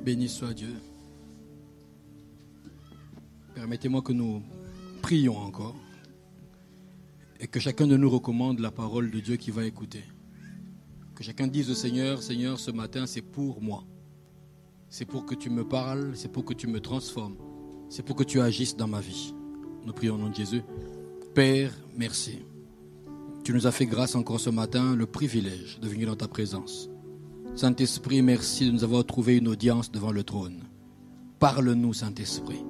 Béni soit Dieu. Permettez-moi que nous prions encore et que chacun de nous recommande la parole de Dieu qui va écouter. Que chacun dise au Seigneur, Seigneur, ce matin c'est pour moi. C'est pour que tu me parles, c'est pour que tu me transformes, c'est pour que tu agisses dans ma vie. Nous prions au nom de Jésus. Père, merci. Tu nous as fait grâce encore ce matin, le privilège de venir dans ta présence. Saint-Esprit, merci de nous avoir trouvé une audience devant le trône. Parle-nous, Saint-Esprit.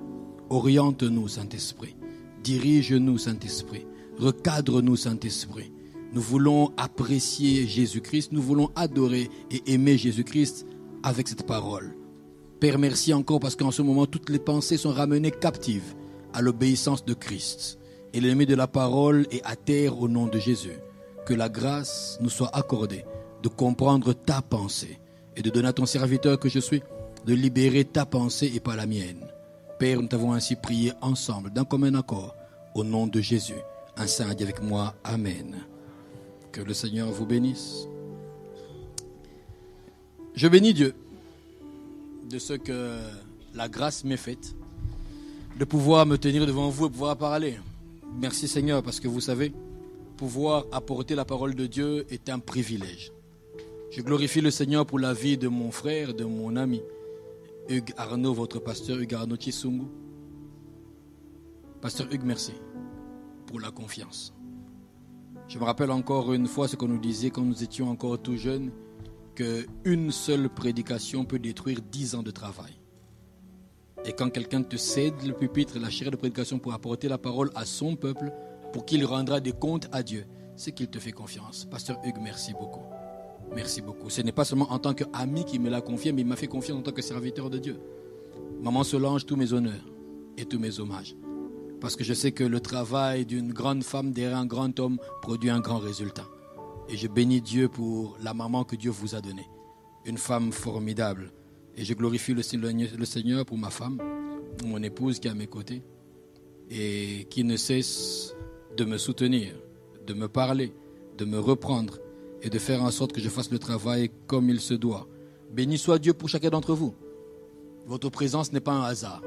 Oriente-nous, Saint-Esprit. Dirige-nous, Saint-Esprit. Recadre-nous, Saint-Esprit. Nous voulons apprécier Jésus-Christ. Nous voulons adorer et aimer Jésus-Christ avec cette parole. Père, merci encore parce qu'en ce moment, toutes les pensées sont ramenées captives à l'obéissance de Christ. Et l'ennemi de la parole est à terre au nom de Jésus. Que la grâce nous soit accordée de comprendre ta pensée et de donner à ton serviteur que je suis de libérer ta pensée et pas la mienne. Père, nous t'avons ainsi prié ensemble, d'un commun accord, au nom de Jésus. Un saint dit avec moi, Amen. Que le Seigneur vous bénisse. Je bénis Dieu de ce que la grâce m'est faite, de pouvoir me tenir devant vous et pouvoir parler. Merci Seigneur, parce que vous savez, pouvoir apporter la parole de Dieu est un privilège. Je glorifie le Seigneur pour la vie de mon frère, de mon ami, Hugues Arnaud, votre pasteur, Hugues Arnaud Chisungu. Pasteur Hugues, merci pour la confiance. Je me rappelle encore une fois ce qu'on nous disait quand nous étions encore tout jeunes, qu'une seule prédication peut détruire 10 ans de travail. Et quand quelqu'un te cède le pupitre, la chaire de prédication pour apporter la parole à son peuple, pour qu'il rendra des comptes à Dieu, c'est qu'il te fait confiance. Pasteur Hugues, merci beaucoup. Merci beaucoup. Ce n'est pas seulement en tant qu'ami qu'il me l'a confié, mais il m'a fait confiance en tant que serviteur de Dieu. Maman Solange, tous mes honneurs et tous mes hommages. Parce que je sais que le travail d'une grande femme derrière un grand homme produit un grand résultat. Et je bénis Dieu pour la maman que Dieu vous a donnée. Une femme formidable. Et je glorifie le Seigneur pour ma femme, mon épouse qui est à mes côtés. Et qui ne cesse de me soutenir, de me parler, de me reprendre. Et de faire en sorte que je fasse le travail comme il se doit. Béni soit Dieu pour chacun d'entre vous. Votre présence n'est pas un hasard.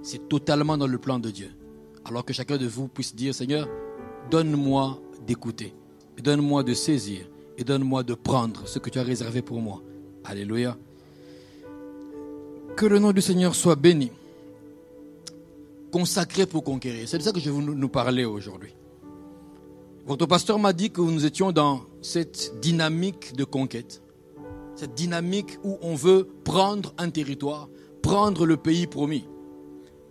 C'est totalement dans le plan de Dieu. Alors que chacun de vous puisse dire, Seigneur, donne-moi d'écouter, et donne-moi de saisir, et donne-moi de prendre ce que tu as réservé pour moi. Alléluia. Que le nom du Seigneur soit béni. Consacré pour conquérir. C'est de ça que je vais nous parler aujourd'hui. Votre pasteur m'a dit que nous étions dans cette dynamique de conquête. Cette dynamique où on veut prendre un territoire, prendre le pays promis.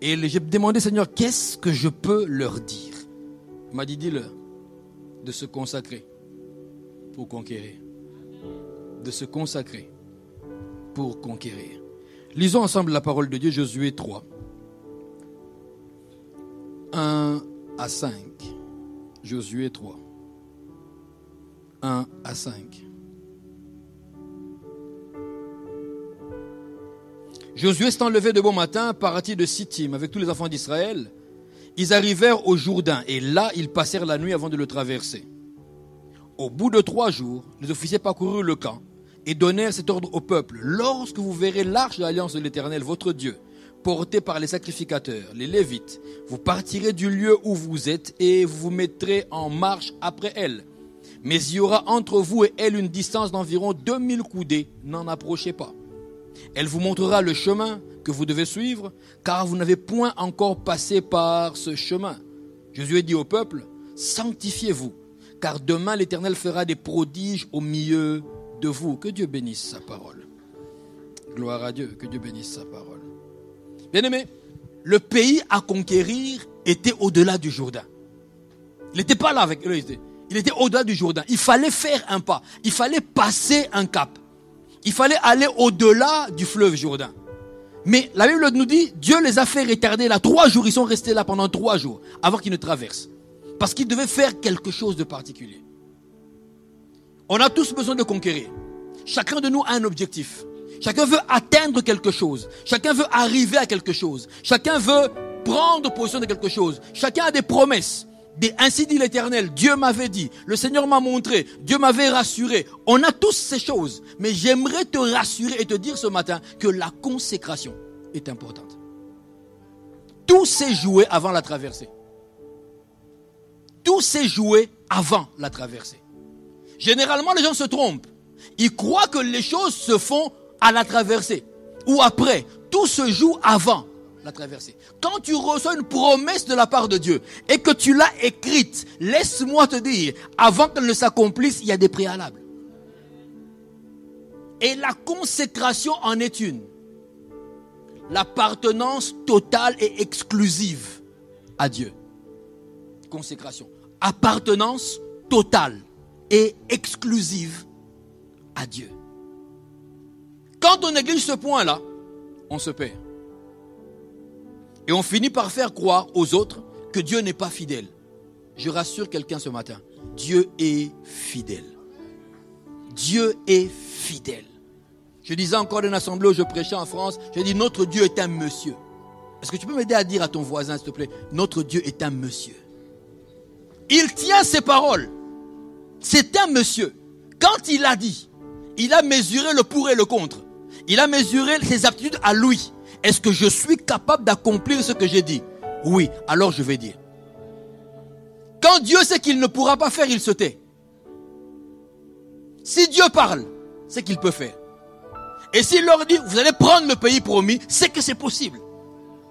Et j'ai demandé, Seigneur, qu'est-ce que je peux leur dire? Il m'a dit, dis-leur de se consacrer pour conquérir. De se consacrer pour conquérir. Lisons ensemble la parole de Dieu, Josué 3. 1 à 5. Josué 3, 1 à 5. Josué s'étant levé de bon matin, partit de Sittim avec tous les enfants d'Israël. Ils arrivèrent au Jourdain et là, ils passèrent la nuit avant de le traverser. Au bout de 3 jours, les officiers parcoururent le camp et donnèrent cet ordre au peuple. Lorsque vous verrez l'arche de l'alliance de l'Éternel, votre Dieu, portée par les sacrificateurs, les Lévites, vous partirez du lieu où vous êtes et vous vous mettrez en marche après elle. Mais il y aura entre vous et elle une distance d'environ 2000 coudées. N'en approchez pas. Elle vous montrera le chemin que vous devez suivre, car vous n'avez point encore passé par ce chemin. Josué dit au peuple, sanctifiez-vous, car demain l'Éternel fera des prodiges au milieu de vous. Que Dieu bénisse sa parole. Gloire à Dieu, que Dieu bénisse sa parole. Bien-aimés, le pays à conquérir était au-delà du Jourdain. Il n'était pas là avec eux, il était au-delà du Jourdain. Il fallait faire un pas, il fallait passer un cap. Il fallait aller au-delà du fleuve Jourdain. Mais la Bible nous dit, Dieu les a fait retarder là 3 jours. Ils sont restés là pendant 3 jours avant qu'ils ne traversent. Parce qu'ils devaient faire quelque chose de particulier. On a tous besoin de conquérir. Chacun de nous a un objectif. Chacun veut atteindre quelque chose. Chacun veut arriver à quelque chose. Chacun veut prendre position de quelque chose. Chacun a des promesses. Ainsi dit l'Éternel, Dieu m'avait dit, le Seigneur m'a montré, Dieu m'avait rassuré. On a tous ces choses, mais j'aimerais te rassurer et te dire ce matin que la consécration est importante. Tout s'est joué avant la traversée. Tout s'est joué avant la traversée. Généralement, les gens se trompent. Ils croient que les choses se font à la traversée ou après. Tout se joue avant la traversée. Quand tu reçois une promesse de la part de Dieu et que tu l'as écrite, laisse-moi te dire, avant qu'elle ne s'accomplisse, il y a des préalables. Et la consécration en est une. L'appartenance totale et exclusive à Dieu. Consécration. Appartenance totale et exclusive à Dieu. Quand on néglige ce point-là, on se perd. Et on finit par faire croire aux autres que Dieu n'est pas fidèle. Je rassure quelqu'un ce matin. Dieu est fidèle. Dieu est fidèle. Je disais encore dans une assemblée où je prêchais en France, je dis notre Dieu est un monsieur. Est-ce que tu peux m'aider à dire à ton voisin, s'il te plaît, notre Dieu est un monsieur. Il tient ses paroles. C'est un monsieur. Quand il a dit, il a mesuré le pour et le contre. Il a mesuré ses aptitudes à lui. Est-ce que je suis capable d'accomplir ce que j'ai dit? Oui, alors je vais dire. Quand Dieu sait qu'il ne pourra pas faire, il se tait. Si Dieu parle, c'est qu'il peut faire. Et s'il leur dit, vous allez prendre le pays promis, c'est que c'est possible.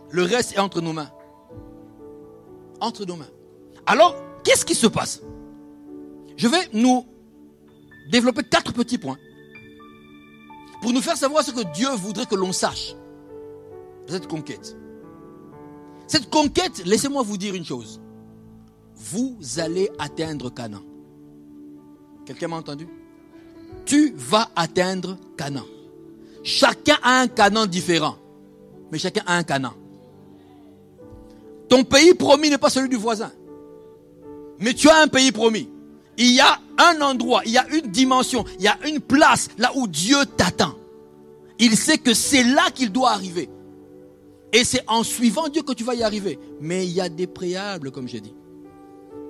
Le reste est entre nos mains. Entre nos mains. Alors, qu'est-ce qui se passe? Je vais nous développer 4 petits points pour nous faire savoir ce que Dieu voudrait que l'on sache. Cette conquête. Cette conquête, laissez-moi vous dire une chose. Vous allez atteindre Canaan. Quelqu'un m'a entendu? Tu vas atteindre Canaan. Chacun a un Canaan différent. Mais chacun a un Canaan. Ton pays promis n'est pas celui du voisin. Mais tu as un pays promis. Il y a un endroit, il y a une dimension, il y a une place là où Dieu t'attend. Il sait que c'est là qu'il doit arriver. Et c'est en suivant Dieu que tu vas y arriver. Mais il y a des préalables, comme j'ai dit.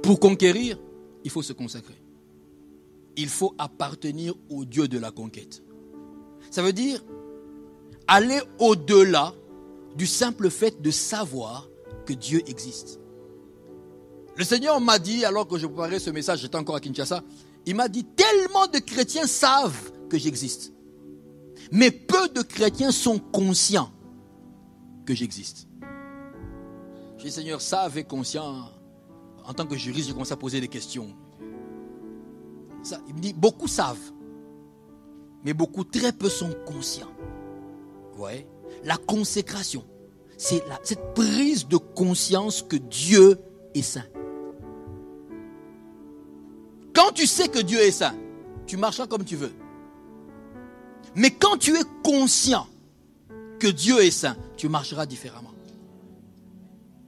Pour conquérir, il faut se consacrer. Il faut appartenir au Dieu de la conquête. Ça veut dire aller au-delà du simple fait de savoir que Dieu existe. Le Seigneur m'a dit, alors que je préparais ce message, j'étais encore à Kinshasa, il m'a dit, tellement de chrétiens savent que j'existe. Mais peu de chrétiens sont conscients que j'existe. J'ai dit, Seigneur, savent et conscient. En tant que juriste, j'ai commencé à poser des questions. Ça, il me dit, beaucoup savent. Mais beaucoup, très peu sont conscients. Vous voyez? La consécration, c'est cette prise de conscience que Dieu est saint. Quand tu sais que Dieu est saint, tu marcheras comme tu veux. Mais quand tu es conscient que Dieu est saint, tu marcheras différemment.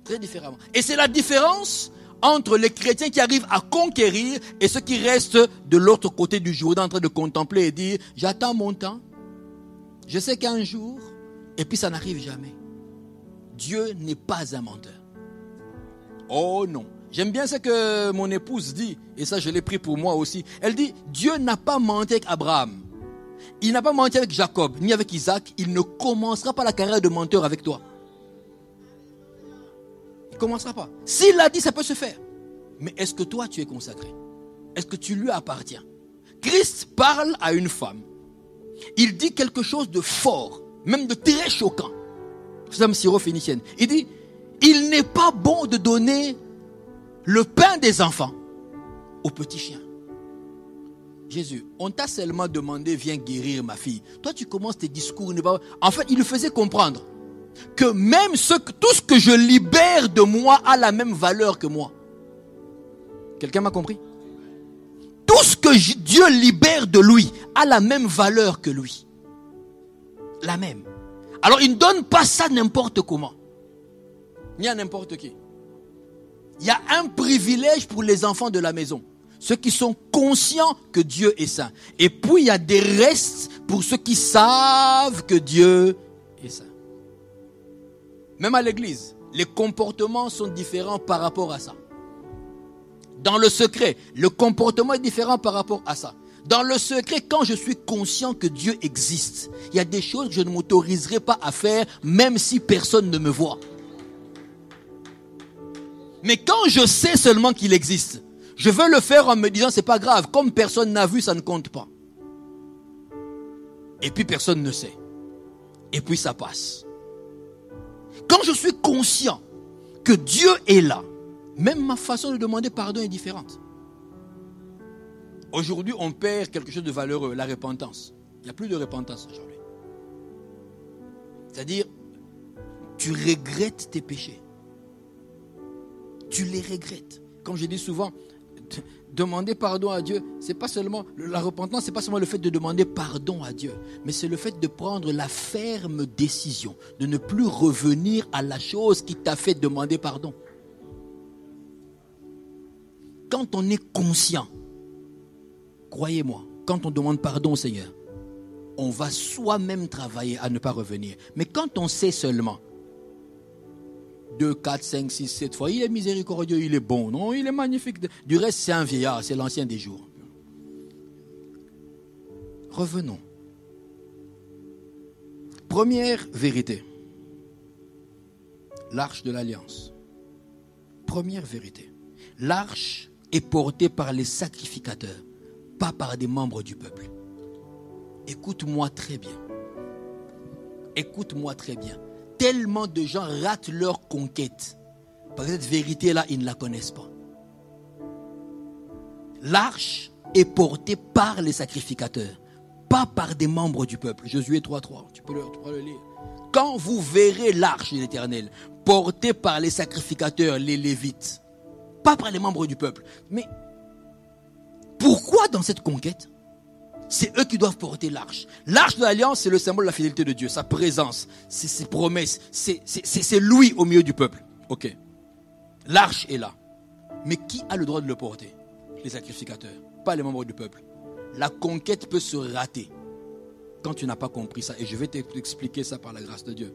Très différemment. Et c'est la différence entre les chrétiens qui arrivent à conquérir et ceux qui restent de l'autre côté du Jourdain en train de contempler et dire, j'attends mon temps. Je sais qu'un jour, Et puis ça n'arrive jamais. Dieu n'est pas un menteur. Oh non. J'aime bien ce que mon épouse dit, et ça je l'ai pris pour moi aussi. Elle dit, Dieu n'a pas menti avec Abraham. Il n'a pas menti avec Jacob, ni avec Isaac. Il ne commencera pas la carrière de menteur avec toi. Il ne commencera pas. S'il l'a dit, ça peut se faire. Mais est-ce que toi tu es consacré? Est-ce que tu lui appartiens? Christ parle à une femme. Il dit quelque chose de fort, même de très choquant. Femme syro-phénicienne. Il dit, il n'est pas bon de donner le pain des enfants aux petits chiens. Jésus, on t'a seulement demandé, viens guérir ma fille. Toi, tu commences tes discours. En fait, il lui faisait comprendre que même tout ce que je libère de moi a la même valeur que moi. Quelqu'un m'a compris? Tout ce que Dieu libère de lui a la même valeur que lui. La même. Alors, il ne donne pas ça n'importe comment. Ni à n'importe qui. Il y a un privilège pour les enfants de la maison. Ceux qui sont conscients que Dieu est saint. Et puis il y a des restes pour ceux qui savent que Dieu est saint. Même à l'église, les comportements sont différents par rapport à ça. Dans le secret, le comportement est différent par rapport à ça. Dans le secret, quand je suis conscient que Dieu existe, il y a des choses que je ne m'autoriserai pas à faire, même si personne ne me voit. Mais quand je sais seulement qu'il existe, je veux le faire en me disant, c'est pas grave, comme personne n'a vu, ça ne compte pas. Et puis personne ne sait. Et puis ça passe. Quand je suis conscient que Dieu est là, même ma façon de demander pardon est différente. Aujourd'hui, on perd quelque chose de valeureux, la repentance. Il n'y a plus de repentance aujourd'hui. C'est-à-dire, tu regrettes tes péchés. Tu les regrettes. Comme je dis souvent, demander pardon à Dieu, c'est pas seulement la repentance, c'est pas seulement le fait de demander pardon à Dieu, mais c'est le fait de prendre la ferme décision de ne plus revenir à la chose qui t'a fait demander pardon. Quand on est conscient, croyez-moi, quand on demande pardon au Seigneur, on va soi-même travailler à ne pas revenir. Mais quand on sait seulement 2, 4, 5, 6, 7 fois, il est miséricordieux, il est bon, non, il est magnifique. Du reste, c'est un vieillard, c'est l'ancien des jours. Revenons. Première vérité. L'arche de l'alliance. Première vérité. L'arche est portée par les sacrificateurs, pas par des membres du peuple. Écoute-moi très bien. Écoute-moi très bien. Tellement de gens ratent leur conquête. Parce que cette vérité-là, ils ne la connaissent pas. L'arche est portée par les sacrificateurs, pas par des membres du peuple. Josué 3.3, tu peux le lire. Quand vous verrez l'arche de l'Éternel portée par les sacrificateurs, les Lévites, pas par les membres du peuple. Mais pourquoi dans cette conquête, c'est eux qui doivent porter l'arche? L'arche de l'alliance, c'est le symbole de la fidélité de Dieu, sa présence, ses promesses, c'est lui au milieu du peuple. Ok. L'arche est là. Mais qui a le droit de le porter? Les sacrificateurs, pas les membres du peuple. La conquête peut se rater quand tu n'as pas compris ça. Et je vais t'expliquer ça par la grâce de Dieu.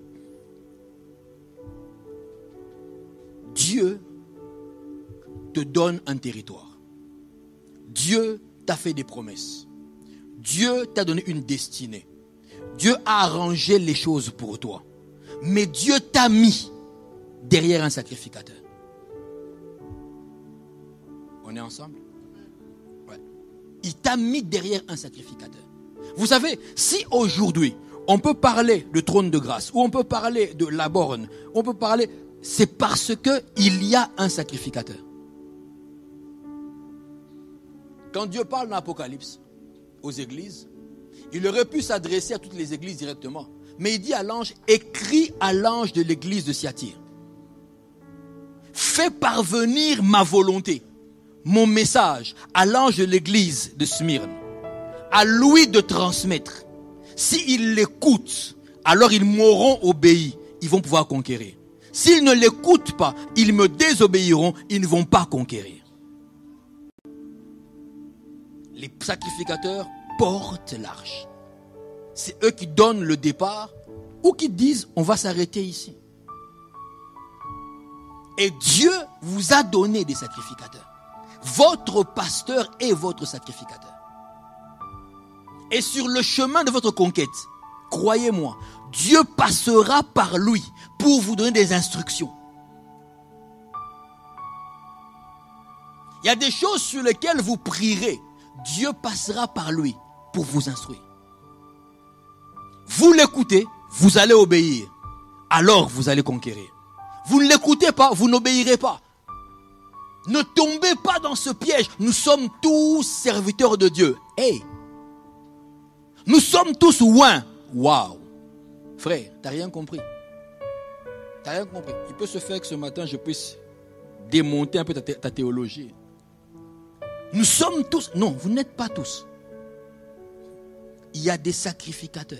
Dieu te donne un territoire. Dieu t'a fait des promesses. Dieu t'a donné une destinée. Dieu a arrangé les choses pour toi. Mais Dieu t'a mis derrière un sacrificateur. On est ensemble? Ouais. Il t'a mis derrière un sacrificateur. Vous savez, si aujourd'hui, on peut parler de trône de grâce, ou on peut parler de la borne, on peut parler, c'est parce qu'il y a un sacrificateur. Quand Dieu parle dans l'Apocalypse aux églises, il aurait pu s'adresser à toutes les églises directement. Mais il dit à l'ange, écris à l'ange de l'église de Thyatire. Fais parvenir ma volonté, mon message à l'ange de l'église de Smyrne. À lui de transmettre. S'ils l'écoutent, alors ils m'auront obéi. Ils vont pouvoir conquérir. S'ils ne l'écoutent pas, ils me désobéiront. Ils ne vont pas conquérir. Les sacrificateurs portent l'arche. C'est eux qui donnent le départ ou qui disent on va s'arrêter ici. Et Dieu vous a donné des sacrificateurs. Votre pasteur est votre sacrificateur. Et sur le chemin de votre conquête, croyez-moi, Dieu passera par lui pour vous donner des instructions. Il y a des choses sur lesquelles vous prierez. Dieu passera par lui pour vous instruire. Vous l'écoutez, vous allez obéir. Alors vous allez conquérir. Vous ne l'écoutez pas, vous n'obéirez pas. Ne tombez pas dans ce piège. Nous sommes tous serviteurs de Dieu. Hey! Nous sommes tous ouins. Waouh! Frère, tu n'as rien compris. Tu n'as rien compris. Il peut se faire que ce matin, je puisse démonter un peu ta théologie. Nous sommes tous... Non, vous n'êtes pas tous. Il y a des sacrificateurs.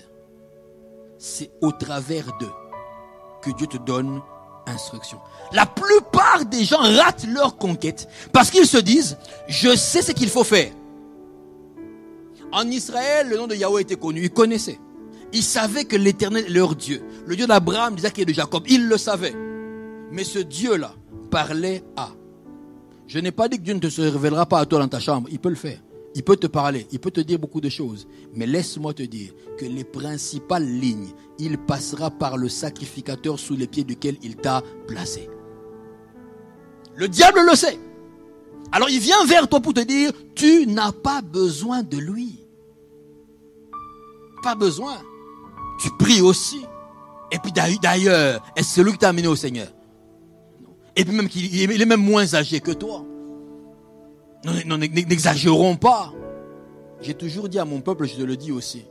C'est au travers d'eux que Dieu te donne instruction. La plupart des gens ratent leur conquête parce qu'ils se disent, je sais ce qu'il faut faire. En Israël, le nom de Yahweh était connu. Ils connaissaient. Ils savaient que l'Éternel est leur Dieu. Le Dieu d'Abraham, d'Isaac et de Jacob. Ils le savaient. Mais ce Dieu-là parlait à... Je n'ai pas dit que Dieu ne te se révélera pas à toi dans ta chambre. Il peut le faire. Il peut te parler. Il peut te dire beaucoup de choses. Mais laisse-moi te dire que les principales lignes, il passera par le sacrificateur sous les pieds duquel il t'a placé. Le diable le sait. Alors il vient vers toi pour te dire, tu n'as pas besoin de lui. Pas besoin. Tu pries aussi. Et puis d'ailleurs, est-ce celui qui t'a amené au Seigneur? Et puis même qu'il est même moins âgé que toi. N'exagérons pas. J'ai toujours dit à mon peuple, je te le dis aussi.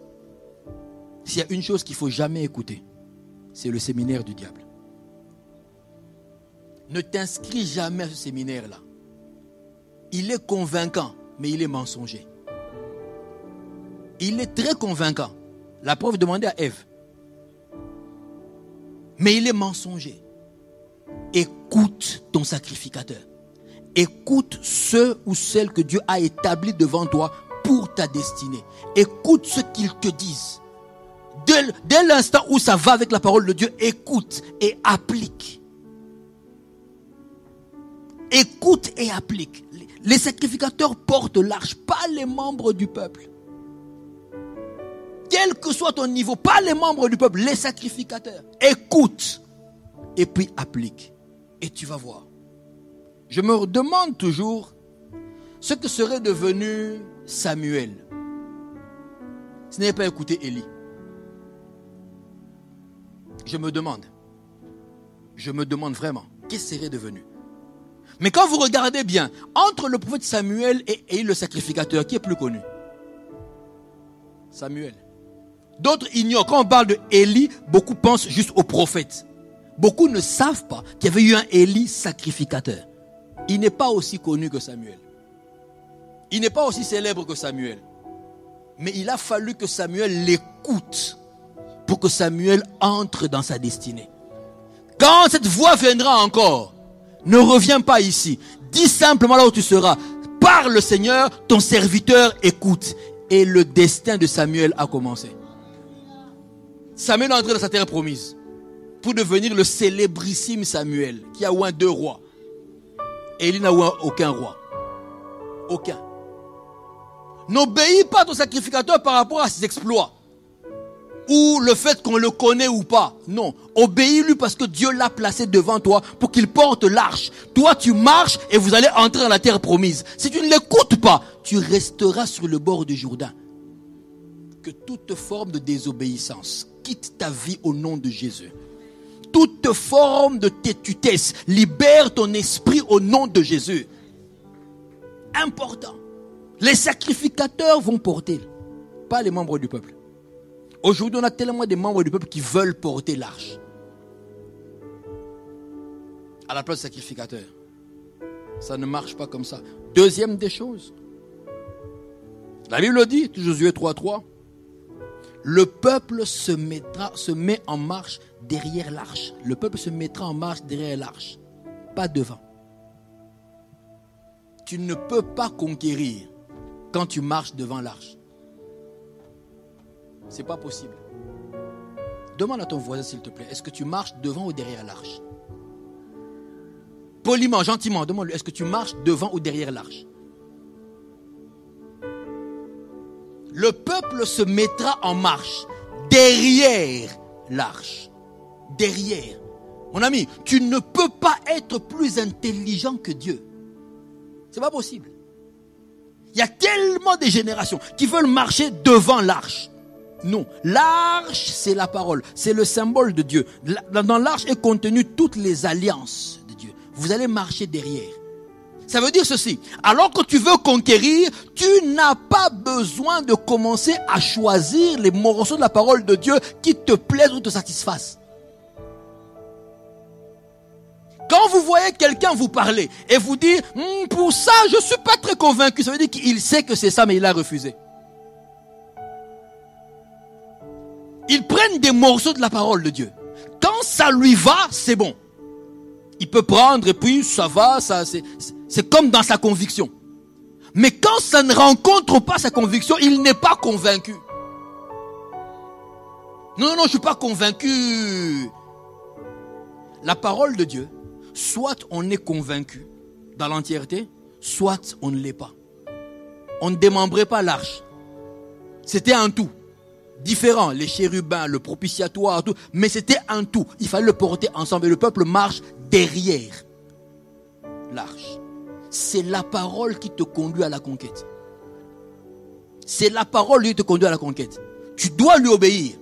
S'il y a une chose qu'il ne faut jamais écouter, c'est le séminaire du diable. Ne t'inscris jamais à ce séminaire-là. Il est convaincant, mais il est mensonger. Il est très convaincant. La preuve, demandez à Ève. Mais il est mensonger. Écoute ton sacrificateur. Écoute ceux ou celles que Dieu a établis devant toi pour ta destinée. Écoute ce qu'ils te disent. Dès l'instant où ça va avec la parole de Dieu, écoute et applique. Écoute et applique. Les sacrificateurs portent l'arche, pas les membres du peuple. Quel que soit ton niveau, pas les membres du peuple, les sacrificateurs. Écoute et puis applique. Et tu vas voir. Je me demande toujours ce que serait devenu Samuel. Ce n'est pas écouter Élie. Je me demande vraiment, qu'est-ce qui serait devenu? Mais quand vous regardez bien, entre le prophète Samuel et Élie le sacrificateur, qui est plus connu? Samuel. D'autres ignorent. Quand on parle de Élie, beaucoup pensent juste au prophète. Beaucoup ne savent pas qu'il y avait eu un Élie sacrificateur. Il n'est pas aussi connu que Samuel. Il n'est pas aussi célèbre que Samuel. Mais il a fallu que Samuel l'écoute pour que Samuel entre dans sa destinée. Quand cette voix viendra encore, ne reviens pas ici. Dis simplement là où tu seras. Parle Seigneur, ton serviteur écoute. Et le destin de Samuel a commencé. Samuel est entré dans sa terre promise pour devenir le célébrissime Samuel qui a oint 2 rois. Élie n'a oint aucun roi. Aucun. N'obéis pas à ton sacrificateur par rapport à ses exploits. Ou le fait qu'on le connaît ou pas. Non. Obéis-lui parce que Dieu l'a placé devant toi pour qu'il porte l'arche. Toi, tu marches et vous allez entrer dans la terre promise. Si tu ne l'écoutes pas, tu resteras sur le bord du Jourdain. Que toute forme de désobéissance quitte ta vie au nom de Jésus. Toute forme de tétutesse libère ton esprit au nom de Jésus. Important. Les sacrificateurs vont porter, pas les membres du peuple. Aujourd'hui, on a tellement de membres du peuple qui veulent porter l'arche à la place du sacrificateur. Ça ne marche pas comme ça. Deuxième des choses. La Bible dit, Josué 3:3, le peuple se met en marche derrière l'arche. Le peuple se mettra en marche derrière l'arche, pas devant. Tu ne peux pas conquérir quand tu marches devant l'arche. C'est pas possible. Demande à ton voisin, s'il te plaît, est-ce que tu marches devant ou derrière l'arche? Poliment, gentiment, demande-lui, est-ce que tu marches devant ou derrière l'arche? Le peuple se mettra en marche derrière l'arche. Derrière. Mon ami, tu ne peux pas être plus intelligent que Dieu. C'est pas possible. Il y a tellement de générations qui veulent marcher devant l'arche. Non, l'arche, c'est la parole, c'est le symbole de Dieu. Dans l'arche est contenue toutes les alliances de Dieu. Vous allez marcher derrière. Ça veut dire ceci, alors que tu veux conquérir, tu n'as pas besoin de commencer à choisir les morceaux de la parole de Dieu qui te plaisent ou te satisfassent. Quand vous voyez quelqu'un vous parler et vous dire pour ça je ne suis pas très convaincu, ça veut dire qu'il sait que c'est ça mais il a refusé. Ils prennent des morceaux de la parole de Dieu. Quand ça lui va, c'est bon. Il peut prendre et puis ça va, c'est comme dans sa conviction. Mais quand ça ne rencontre pas sa conviction, il n'est pas convaincu. Non, je ne suis pas convaincu. La parole de Dieu, soit on est convaincu dans l'entièreté, soit on ne l'est pas. On ne démembrait pas l'arche. C'était un tout. Différent, les chérubins, le propitiatoire, tout, mais c'était un tout. Il fallait le porter ensemble et le peuple marche derrière l'arche. C'est la parole qui te conduit à la conquête. C'est la parole qui te conduit à la conquête. Tu dois lui obéir.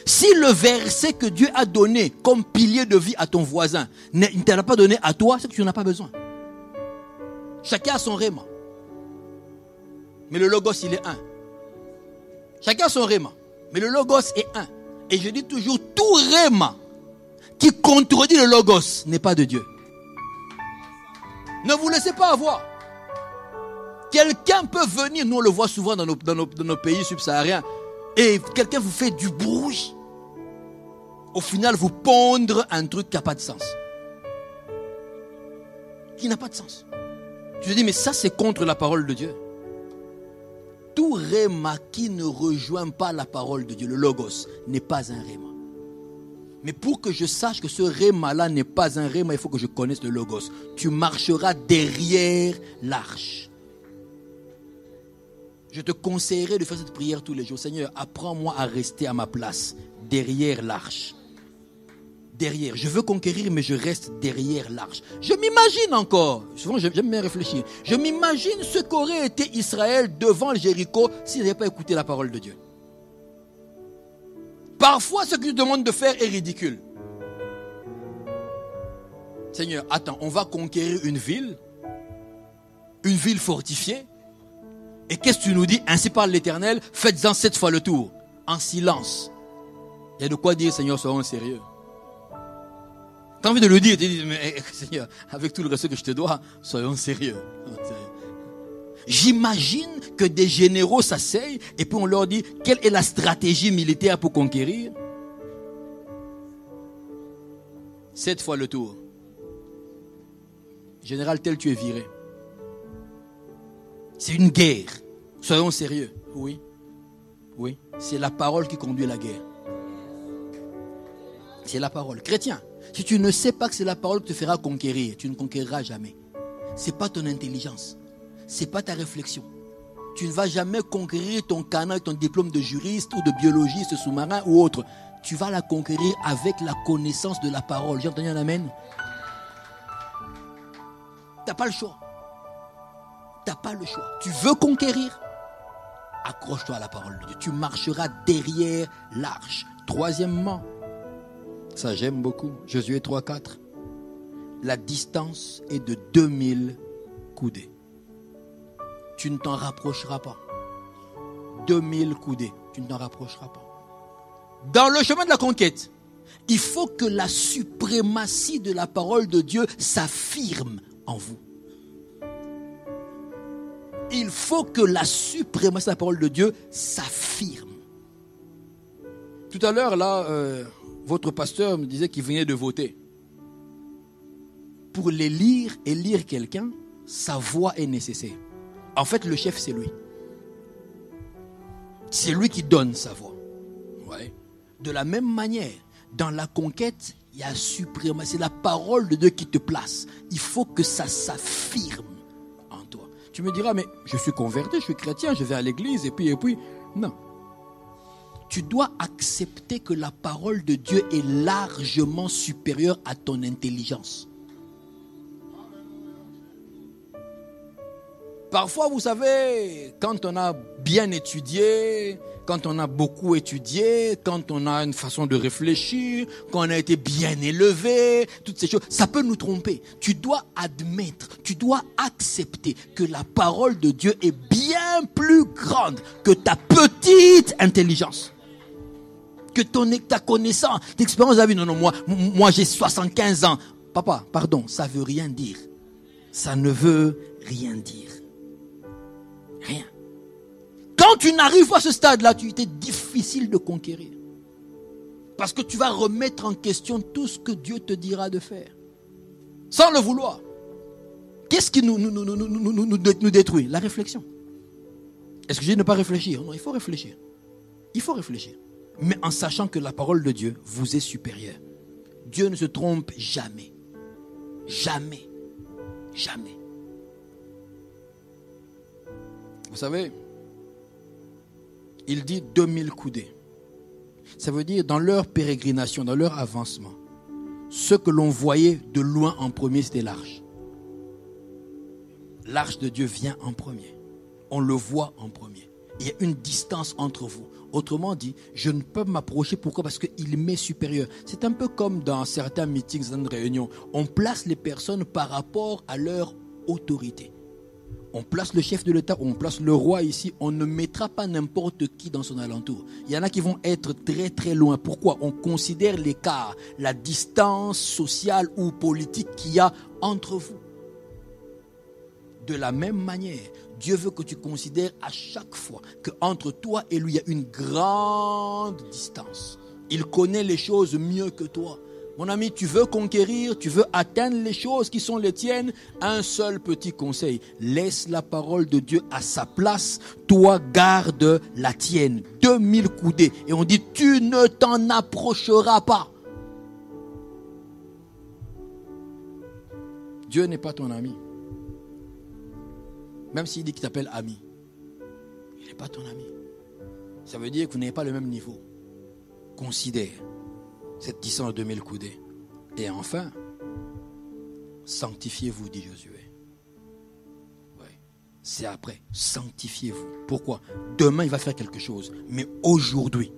Si le verset que Dieu a donné comme pilier de vie à ton voisin ne te l'a pas donné à toi, c'est que tu n'en as pas besoin. Chacun a son réma. Mais le logos, il est un. Chacun a son réma. Mais le logos est un. Et je dis toujours, tout réma qui contredit le logos n'est pas de Dieu. Ne vous laissez pas avoir. Quelqu'un peut venir, nous on le voit souvent dans nos pays subsahariens, et quelqu'un vous fait du bruit. Au final, vous pondre un truc qui n'a pas de sens. Qui n'a pas de sens. Tu te dis, mais ça c'est contre la parole de Dieu. Tout réma qui ne rejoint pas la parole de Dieu, le logos, n'est pas un réma. Mais pour que je sache que ce réma-là n'est pas un réma, il faut que je connaisse le logos. Tu marcheras derrière l'arche. Je te conseillerais de faire cette prière tous les jours. Seigneur, apprends-moi à rester à ma place, derrière l'arche. Derrière. Je veux conquérir, mais je reste derrière l'arche. Je m'imagine encore, souvent j'aime bien réfléchir, je m'imagine ce qu'aurait été Israël devant le Jéricho s'il n'avait pas écouté la parole de Dieu. Parfois, ce que tu demandes de faire est ridicule. Seigneur, attends, on va conquérir une ville fortifiée. Et qu'est-ce que tu nous dis? Ainsi parle l'Éternel, faites-en 7 fois le tour, en silence. Il y a de quoi dire, Seigneur, soyons sérieux. Tu as envie de le dire, tu dis, mais Seigneur, avec tout le respect que je te dois, soyons sérieux. J'imagine que des généraux s'asseyent et puis on leur dit, quelle est la stratégie militaire pour conquérir? 7 fois le tour. Général tel, tu es viré. C'est une guerre. Soyons sérieux. Oui. Oui. C'est la parole qui conduit la guerre. C'est la parole. Chrétien, si tu ne sais pas que c'est la parole qui te fera conquérir, tu ne conquériras jamais. Ce n'est pas ton intelligence. Ce n'est pas ta réflexion. Tu ne vas jamais conquérir ton canon avec ton diplôme de juriste ou de biologiste sous-marin ou autre. Tu vas la conquérir avec la connaissance de la parole. J'ai entendu un amen? Tu n'as pas le choix. Tu n'as pas le choix. Tu veux conquérir? Accroche-toi à la parole de Dieu. Tu marcheras derrière l'arche. Troisièmement, ça j'aime beaucoup, Josué 3,4. La distance est de 2000 coudées. Tu ne t'en rapprocheras pas. 2000 coudées, tu ne t'en rapprocheras pas. Dans le chemin de la conquête, il faut que la suprématie de la parole de Dieu s'affirme en vous. Il faut que la suprématie de la parole de Dieu s'affirme. Tout à l'heure, là, votre pasteur me disait qu'il venait de voter. Pour l'élire, élire quelqu'un, sa voix est nécessaire. En fait, le chef, c'est lui. C'est lui qui donne sa voix. Ouais. De la même manière, dans la conquête, il y a suprématie. C'est la parole de Dieu qui te place. Il faut que ça s'affirme en toi. Tu me diras, mais je suis converti, je suis chrétien, je vais à l'église, et puis. Non. Tu dois accepter que la parole de Dieu est largement supérieure à ton intelligence. Parfois, vous savez, quand on a bien étudié, quand on a beaucoup étudié, quand on a une façon de réfléchir, quand on a été bien élevé, toutes ces choses, ça peut nous tromper. Tu dois admettre, tu dois accepter que la parole de Dieu est bien plus grande que ta petite intelligence. Que ta connaissance, ton expérience de la vie. Non, moi j'ai 75 ans. Papa, pardon, ça veut rien dire. Ça ne veut rien dire. Rien. Quand tu n'arrives pas à ce stade-là, tu es difficile de conquérir. Parce que tu vas remettre en question tout ce que Dieu te dira de faire. Sans le vouloir. Qu'est-ce qui nous détruit? La réflexion. Est-ce que je dis ne pas réfléchir? Non, il faut réfléchir. Il faut réfléchir. Mais en sachant que la parole de Dieu vous est supérieure. Dieu ne se trompe jamais. Jamais. Jamais. Vous savez, il dit 2000 coudées. Ça veut dire dans leur pérégrination, dans leur avancement, ce que l'on voyait de loin en premier, c'était l'arche. L'arche de Dieu vient en premier. On le voit en premier. Il y a une distance entre vous. Autrement dit, je ne peux m'approcher. Pourquoi? Parce qu'il m'est supérieur. C'est un peu comme dans certains meetings, certaines réunions. On place les personnes par rapport à leur autorité. On place le chef de l'État, on place le roi ici. On ne mettra pas n'importe qui dans son alentour. Il y en a qui vont être très très loin. Pourquoi? On considère l'écart, la distance sociale ou politique qu'il y a entre vous. De la même manière, Dieu veut que tu considères à chaque fois qu'entre toi et lui, il y a une grande distance. Il connaît les choses mieux que toi. Mon ami, tu veux conquérir, tu veux atteindre les choses qui sont les tiennes. Un seul petit conseil, laisse la parole de Dieu à sa place. Toi, garde la tienne. 2000 coudées. Et on dit, tu ne t'en approcheras pas. Dieu n'est pas ton ami. Même s'il dit qu'il t'appelle ami, il n'est pas ton ami. Ça veut dire que vous n'avez pas le même niveau. Considère cette distance de 2000 coudées. Et enfin, sanctifiez-vous, dit Josué. Oui, c'est après. Sanctifiez-vous. Pourquoi? Demain, il va faire quelque chose. Mais aujourd'hui,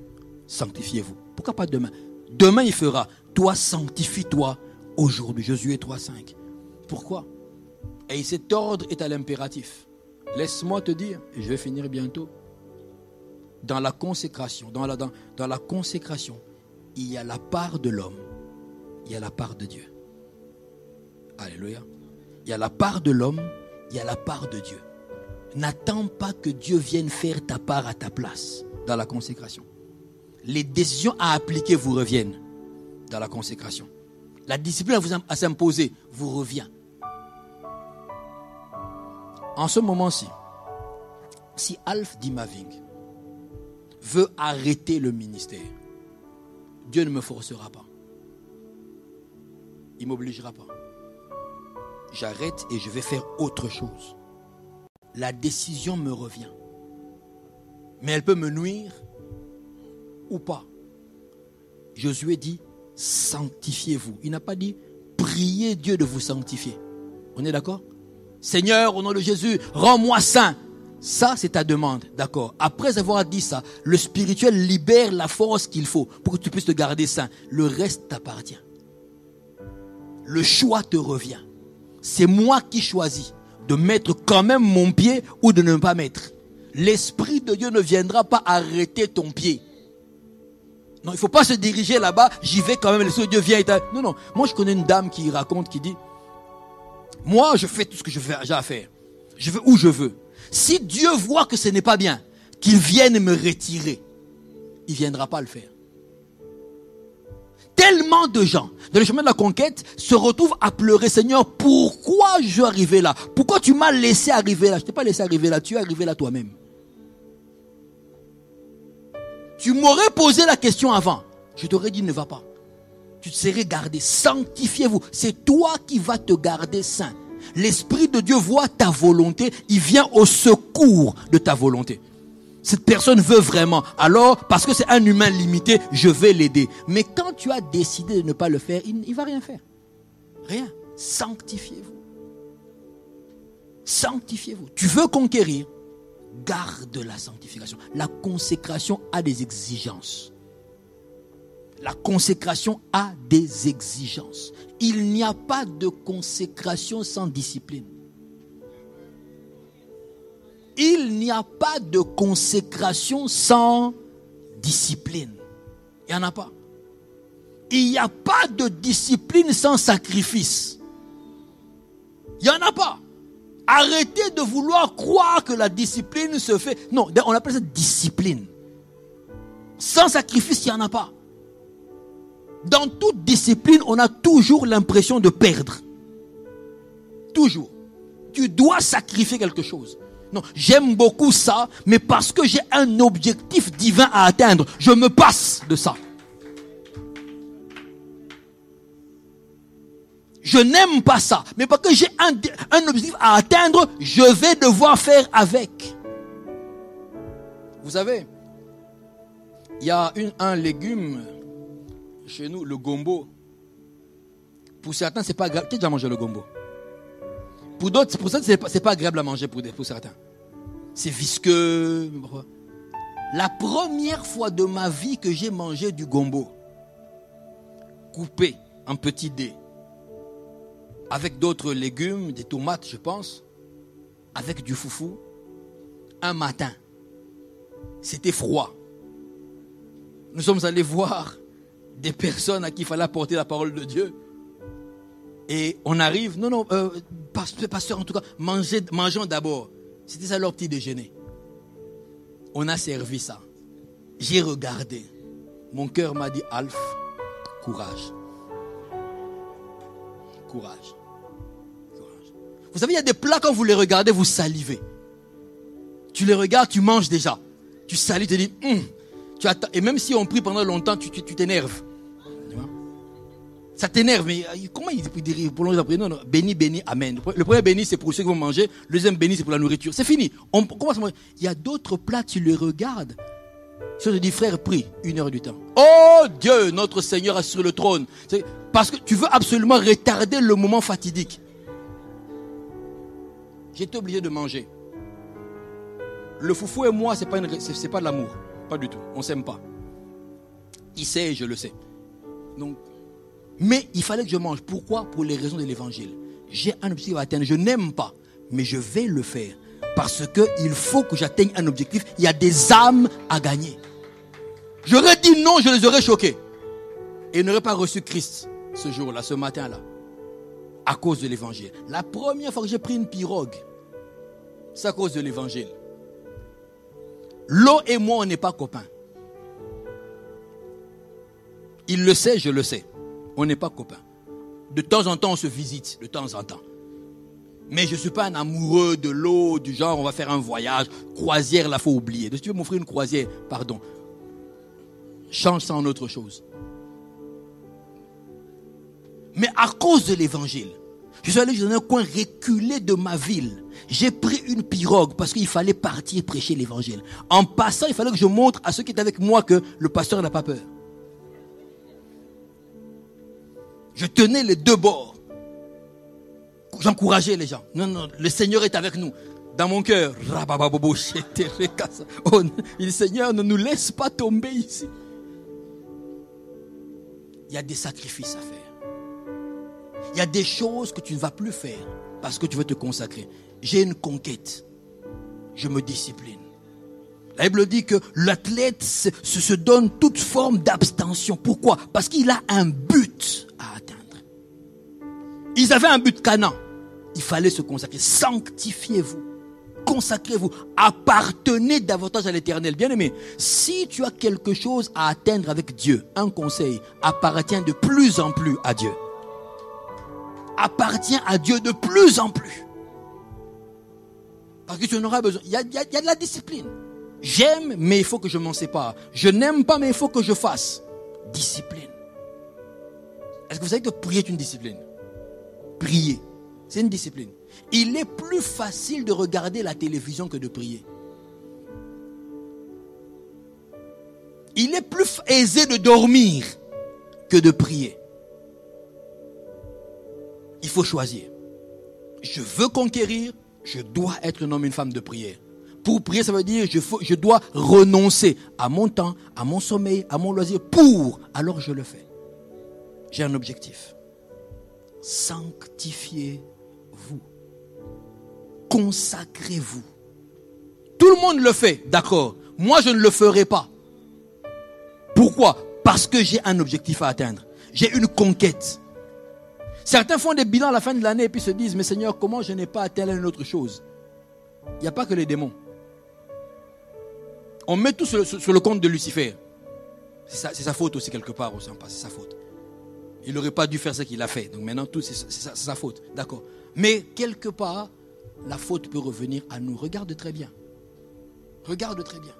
sanctifiez-vous. Pourquoi pas demain? Demain, il fera. Toi, sanctifie-toi aujourd'hui. Josué 3,5. Pourquoi? Et cet ordre est à l'impératif. Laisse-moi te dire, et je vais finir bientôt. Dans la consécration, dans la consécration, il y a la part de l'homme, il y a la part de Dieu. Alléluia. Il y a la part de l'homme, il y a la part de Dieu. N'attends pas que Dieu vienne faire ta part à ta place dans la consécration. Les décisions à appliquer vous reviennent dans la consécration. La discipline à s'imposer vous revient. En ce moment-ci, si Alf Dimaving veut arrêter le ministère, Dieu ne me forcera pas. Il ne m'obligera pas. J'arrête et je vais faire autre chose. La décision me revient. Mais elle peut me nuire ou pas. Josué dit, sanctifiez-vous. Il n'a pas dit, priez Dieu de vous sanctifier. On est d'accord? Seigneur, au nom de Jésus, rends-moi saint. Ça, c'est ta demande, d'accord. Après avoir dit ça, le spirituel libère la force qu'il faut pour que tu puisses te garder saint. Le reste t'appartient. Le choix te revient. C'est moi qui choisis de mettre quand même mon pied ou de ne pas mettre. L'Esprit de Dieu ne viendra pas arrêter ton pied. Non, il ne faut pas se diriger là-bas, j'y vais quand même, l'Esprit de Dieu vient et non, non. Moi, je connais une dame qui raconte, qui dit, moi, je fais tout ce que j'ai à faire. Je vais où je veux. Si Dieu voit que ce n'est pas bien, qu'il vienne me retirer, il ne viendra pas le faire. Tellement de gens, dans le chemin de la conquête, se retrouvent à pleurer. Seigneur, pourquoi je suis arrivé là? Pourquoi tu m'as laissé arriver là? Je ne t'ai pas laissé arriver là, tu es arrivé là toi-même. Tu m'aurais posé la question avant. Je t'aurais dit, ne va pas. Tu te serais gardé. Sanctifiez-vous. C'est toi qui vas te garder saint. L'Esprit de Dieu voit ta volonté. Il vient au secours de ta volonté. Cette personne veut vraiment. Alors, parce que c'est un humain limité, je vais l'aider. Mais quand tu as décidé de ne pas le faire, il ne va rien faire. Rien. Sanctifiez-vous. Sanctifiez-vous. Tu veux conquérir, garde la sanctification. La consécration a des exigences. La consécration a des exigences. Il n'y a pas de consécration sans discipline. Il n'y a pas de consécration sans discipline. Il n'y en a pas. Il n'y a pas de discipline sans sacrifice. Il n'y en a pas. Arrêtez de vouloir croire que la discipline se fait. Non, on appelle ça discipline. Sans sacrifice, il n'y en a pas. Dans toute discipline, on a toujours l'impression de perdre. Toujours. Tu dois sacrifier quelque chose. Non, j'aime beaucoup ça, mais parce que j'ai un objectif divin à atteindre, je me passe de ça. Je n'aime pas ça, mais parce que j'ai un objectif à atteindre, je vais devoir faire avec. Vous savez, il y a un légume chez nous, le gombo. Pour certains, c'est pas agréable. Qui a déjà mangé le gombo? Pour d'autres, pour ça, c'est pas agréable à manger pour certains. C'est visqueux. La première fois de ma vie que j'ai mangé du gombo, coupé en petits dés, avec d'autres légumes, des tomates, je pense, avec du foufou, un matin, c'était froid. Nous sommes allés voir des personnes à qui il fallait apporter la parole de Dieu. Et on arrive, pasteur en tout cas, mangeons d'abord. C'était ça leur petit déjeuner. On a servi ça. J'ai regardé. Mon cœur m'a dit, Alf, courage. Courage. Courage. Vous savez, il y a des plats, quand vous les regardez, vous salivez. Tu les regardes, tu manges déjà. Tu salives, tu te dis, tu attends. Et même si on prie pendant longtemps, tu t'énerves. Ça t'énerve, mais comment il dit prolonger la prière? Non, béni, béni, amen. Le premier béni, c'est pour ceux qui vont manger. Le deuxième béni, c'est pour la nourriture. C'est fini. On commence à manger. Il y a d'autres plats, tu les regardes. Si on te dit, frère, prie 1 heure du temps. Oh Dieu, notre Seigneur est sur le trône. C'est parce que tu veux absolument retarder le moment fatidique. J'étais obligé de manger. Le foufou et moi, c'est pas de l'amour. Pas du tout. On ne s'aime pas. Il sait et je le sais. Donc, mais il fallait que je mange. Pourquoi? Pour les raisons de l'évangile. J'ai un objectif à atteindre. Je n'aime pas, mais je vais le faire. Parce qu'il faut que j'atteigne un objectif. Il y a des âmes à gagner. J'aurais dit non, je les aurais choqués. Et ils n'auraient pas reçu Christ ce jour-là, ce matin-là. À cause de l'évangile. La première fois que j'ai pris une pirogue, c'est à cause de l'évangile. L'eau et moi, on n'est pas copains. Il le sait, je le sais. On n'est pas copains. De temps en temps, on se visite, de temps en temps. Mais je ne suis pas un amoureux de l'eau, du genre, on va faire un voyage, croisière, là, il faut oublier. Donc, si tu veux m'offrir une croisière, pardon, change ça en autre chose. Mais à cause de l'évangile, je suis allé dans un coin reculé de ma ville. J'ai pris une pirogue parce qu'il fallait partir prêcher l'évangile. En passant, il fallait que je montre à ceux qui étaient avec moi que le pasteur n'a pas peur. Je tenais les deux bords. J'encourageais les gens. Non, le Seigneur est avec nous. Dans mon cœur, le Seigneur ne nous laisse pas tomber ici. Il y a des sacrifices à faire. Il y a des choses que tu ne vas plus faire parce que tu veux te consacrer. J'ai une conquête. Je me discipline. La Bible dit que l'athlète se donne toute forme d'abstention. Pourquoi? Parce qu'il a un but à atteindre. Ils avaient un but Canaan. Il fallait se consacrer. Sanctifiez-vous. Consacrez-vous. Appartenez davantage à l'Éternel. Bien-aimé, si tu as quelque chose à atteindre avec Dieu, un conseil, appartiens de plus en plus à Dieu. Appartiens à Dieu de plus en plus. Parce que tu en auras besoin. Il y a de la discipline. J'aime, mais il faut que je m'en sépare. Je n'aime pas, mais il faut que je fasse. Discipline. Est-ce que vous savez que prier est une discipline? Prier, c'est une discipline. Il est plus facile de regarder la télévision que de prier. Il est plus aisé de dormir que de prier. Il faut choisir. Je veux conquérir, je dois être un homme, une femme de prière. Pour prier, ça veut dire je dois renoncer à mon temps, à mon sommeil, à mon loisir alors je le fais. J'ai un objectif. Sanctifiez-vous. Consacrez-vous. Tout le monde le fait, d'accord. Moi, je ne le ferai pas. Pourquoi? Parce que j'ai un objectif à atteindre. J'ai une conquête. Certains font des bilans à la fin de l'année et puis se disent, mais Seigneur, comment je n'ai pas atteint une autre chose? Il n'y a pas que les démons. On met tout sur le compte de Lucifer. C'est sa faute aussi quelque part aussi. C'est sa faute. Il n'aurait pas dû faire ce qu'il a fait. Donc maintenant, tout c'est sa faute. D'accord. Mais quelque part, la faute peut revenir à nous. Regarde très bien. Regarde très bien.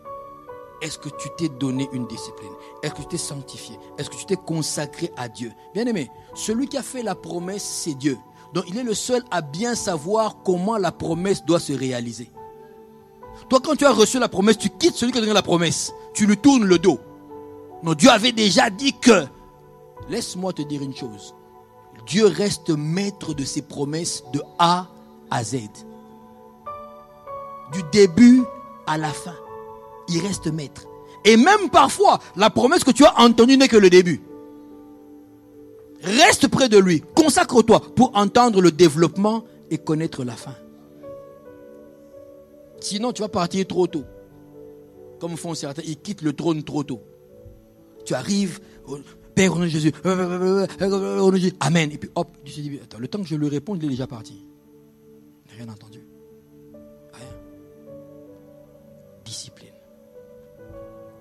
Est-ce que tu t'es donné une discipline? Est-ce que tu t'es sanctifié? Est-ce que tu t'es consacré à Dieu? Bien aimé, celui qui a fait la promesse, c'est Dieu. Donc il est le seul à bien savoir comment la promesse doit se réaliser. Toi, quand tu as reçu la promesse, tu quittes celui qui a donné la promesse. Tu lui tournes le dos. Non, Dieu avait déjà dit que... Laisse-moi te dire une chose. Dieu reste maître de ses promesses de A à Z. Du début à la fin. Il reste maître. Et même parfois, la promesse que tu as entendue n'est que le début. Reste près de lui. Consacre-toi pour entendre le développement et connaître la fin. Sinon, tu vas partir trop tôt. Comme font certains, ils quittent le trône trop tôt. Tu arrives, Père au nom de Jésus, Amen. Et puis hop, tu te dis, attends, le temps que je lui réponde, il est déjà parti. Je n'ai rien entendu. Rien. Discipline.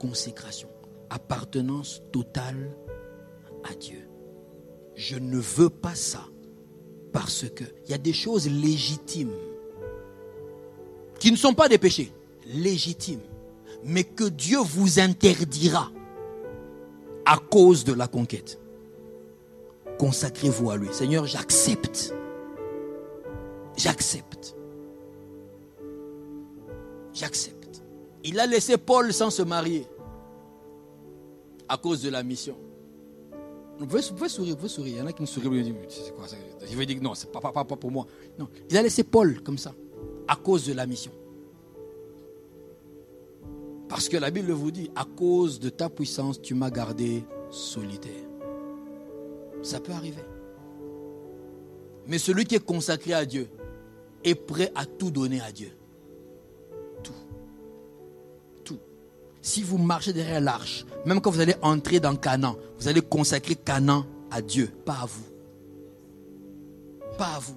Consécration. Appartenance totale à Dieu. Je ne veux pas ça. Parce que il y a des choses légitimes qui ne sont pas des péchés, légitimes, mais que Dieu vous interdira à cause de la conquête. Consacrez-vous à lui. Seigneur, j'accepte. J'accepte. J'accepte. Il a laissé Paul sans se marier à cause de la mission. Vous pouvez sourire, vous pouvez sourire. Il y en a qui me sourient, me disent, c'est quoi ça? Je vais dire que non, c'est pas pour moi. Non, il a laissé Paul comme ça, à cause de la mission. Parce que la Bible vous dit, à cause de ta puissance, tu m'as gardé solitaire. Ça peut arriver. Mais celui qui est consacré à Dieu est prêt à tout donner à Dieu. Tout. Tout. Si vous marchez derrière l'arche, même quand vous allez entrer dans Canaan, vous allez consacrer Canaan à Dieu, pas à vous. Pas à vous.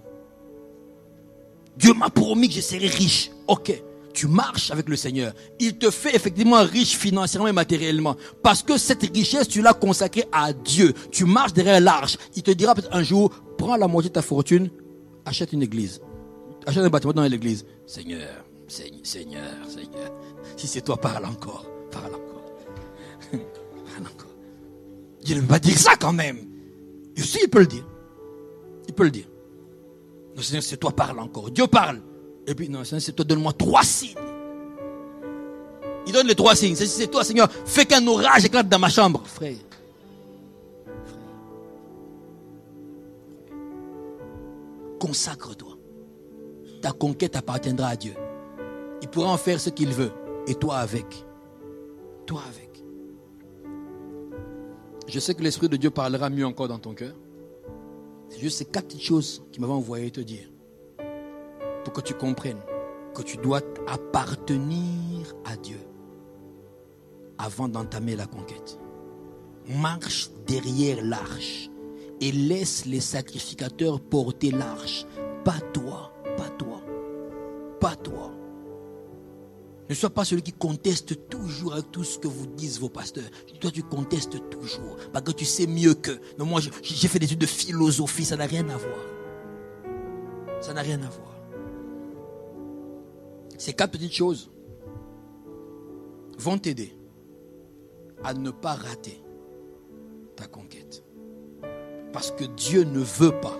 Dieu m'a promis que je serai riche. Ok. Tu marches avec le Seigneur. Il te fait effectivement riche financièrement et matériellement. Parce que cette richesse, tu l'as consacrée à Dieu. Tu marches derrière l'arche. Il te dira peut-être un jour, prends la moitié de ta fortune, achète une église. Achète un bâtiment dans l'église. Seigneur. Si c'est toi, parle encore. Parle encore. Dieu ne va pas dire ça quand même. Et si, il peut le dire. Il peut le dire. Non, Seigneur, c'est toi, parle encore. Dieu parle. Et puis, non, Seigneur, c'est toi, donne-moi 3 signes. Il donne les 3 signes. C'est toi, Seigneur, fais qu'un orage éclate dans ma chambre. Frère. Consacre-toi. Ta conquête appartiendra à Dieu. Il pourra en faire ce qu'il veut. Et toi avec. Toi avec. Je sais que l'Esprit de Dieu parlera mieux encore dans ton cœur. C'est juste ces 4 petites choses qu'il m'avait envoyé te dire. Pour que tu comprennes que tu dois appartenir à Dieu avant d'entamer la conquête. Marche derrière l'arche et laisse les sacrificateurs porter l'arche. Pas toi. Ne sois pas celui qui conteste toujours avec tout ce que vous disent vos pasteurs. Toi, tu contestes toujours parce que tu sais mieux que. Non, moi, j'ai fait des études de philosophie, ça n'a rien à voir. Ça n'a rien à voir. Ces 4 petites choses vont t'aider à ne pas rater ta conquête. Parce que Dieu ne veut pas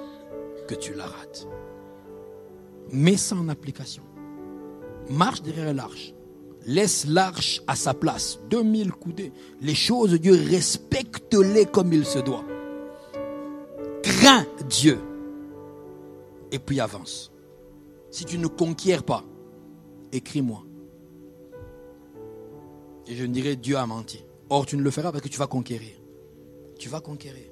que tu la rates. Mets ça en application. Marche derrière l'arche. Laisse l'arche à sa place. 2000 coudées. Les choses de Dieu, respecte-les comme il se doit. Crains Dieu. Et puis avance. Si tu ne conquiers pas, écris-moi. Et je me dirai, Dieu a menti. Or, tu ne le feras parce que tu vas conquérir. Tu vas conquérir.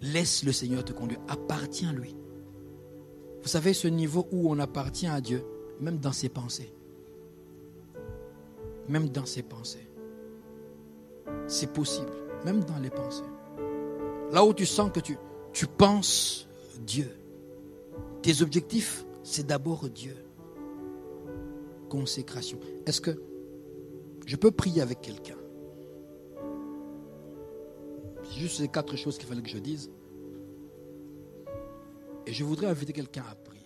Laisse le Seigneur te conduire. Appartiens-lui. Vous savez, ce niveau où on appartient à Dieu, même dans ses pensées. Même dans ses pensées. C'est possible. Même dans les pensées. Là où tu sens que tu penses Dieu. Tes objectifs, c'est d'abord Dieu. Consécration. Est-ce que je peux prier avec quelqu'un? C'est juste ces 4 choses qu'il fallait que je dise. Et je voudrais inviter quelqu'un à prier.